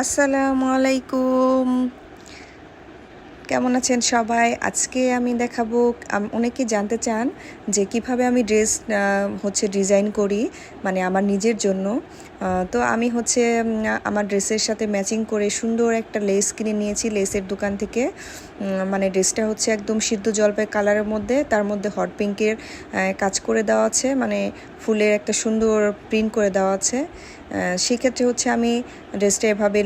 আসসালামু আলাইকুম। কেমন আছেন সবাই? আজকে আমি দেখাবো অনেকেই জানতে চান যে কিভাবে আমি ড্রেস ডিজাইন করি, মানে আমার নিজের জন্য। তো আমি আমার ড্রেসের সাথে ম্যাচিং করে সুন্দর একটা লেস কিনে নিয়েছি লেসের দোকান থেকে। মানে ড্রেসটা হচ্ছে একদম সিদ্ধ জলপাই কালারের মধ্যে, তার মধ্যে হট পিঙ্কের কাজ করে দেওয়া আছে, মানে ফুলের একটা সুন্দর প্রিন্ট করে দেওয়া আছে। সেক্ষেত্রে আমি ড্রেসটা এভাবে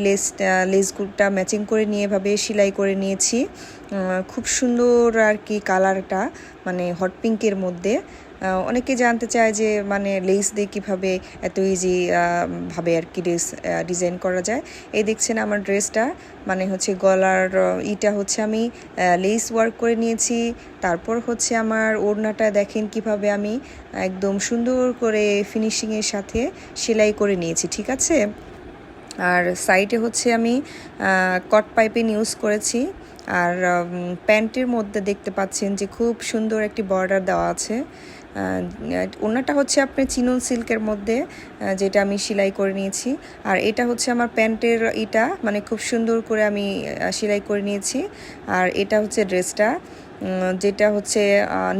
লেসগুলোটা ম্যাচিং করে নিয়ে এভাবে সেলাই করে নিয়েছি। খুব সুন্দর আর কি কালারটা, মানে হট পিঙ্কের মধ্যে। অনেকে জানতে চায় যে মানে লেস দিয়ে কীভাবে এত ইজি ভাবে আর কি ড্রেস ডিজাইন করা যায়। এই দেখছেন আমার ড্রেসটা, মানে গলার ইটা আমি লেস ওয়ার্ক করে নিয়েছি। তারপর আমার ওড়নাটা দেখেন কিভাবে আমি একদম সুন্দর করে ফিনিশিংয়ের সাথে সেলাই করে নিয়েছি, ঠিক আছে। আর সাইডে আমি কট পাইপিং ইউজ করেছি। আর প্যান্টের মধ্যে দেখতে পাচ্ছেন যে খুব সুন্দর একটি বর্ডার দেওয়া আছে। ওড়নাটা আপনি চিনন সিল্কের মধ্যে, যেটা আমি সেলাই করে নিয়েছি। আর এটা আমার প্যান্টের ইটা, মানে খুব সুন্দর করে আমি সেলাই করে নিয়েছি। আর এটা ড্রেসটা, যেটা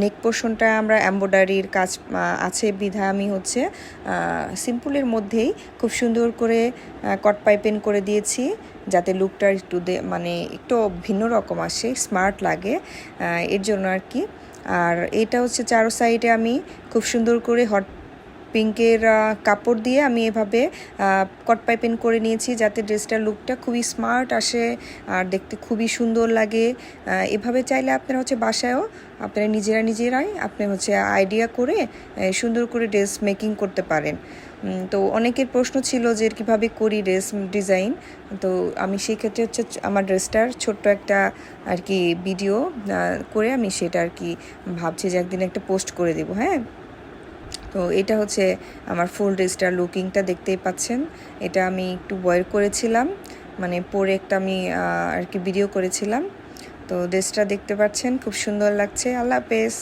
নেক পোর্শনটা আমরা এমব্রয়ডারির কাজ আছে বিধা আমি সিম্পলের মধ্যেই খুব সুন্দর করে কট পাইপিং করে দিয়েছি, যাতে লুকটা একটু মানে একটু ভিন্ন রকম আসে, স্মার্ট লাগে, এর জন্য আর কি। আর এটা চারো সাইডে আমি খুব সুন্দর করে হট পিঙ্কের কাপড় দিয়ে আমি এভাবে কট পাইপিং করে নিয়েছি, যাতে ড্রেসটার লুকটা খুবই স্মার্ট আসে আর দেখতে খুবই সুন্দর লাগে। এভাবে চাইলে আপনারা বাসায়ও আপনারা নিজেরাই আপনি আইডিয়া করে সুন্দর করে ড্রেস মেকিং করতে পারেন। তো অনেকের প্রশ্ন ছিল যে কিভাবে করি ড্রেস ডিজাইন। তো আমি সেই ক্ষেত্রে আমার ড্রেসটার ছোট্ট একটা আর কি ভিডিও করে আমি সেটা আর কি ভাবছি যে একদিন একটা পোস্ট করে দেব। হ্যাঁ, তো এটা আমার ফুল ড্রেসটার লুকিংটা দেখতেই পাচ্ছেন। এটা আমি একটু ওয়্যার করেছিলাম, মানে পরে একটা আমি আর কি ভিডিও করেছিলাম। তো ড্রেসটা দেখতে পাচ্ছেন, খুব সুন্দর লাগছে। আল্লাহ হাফেজ।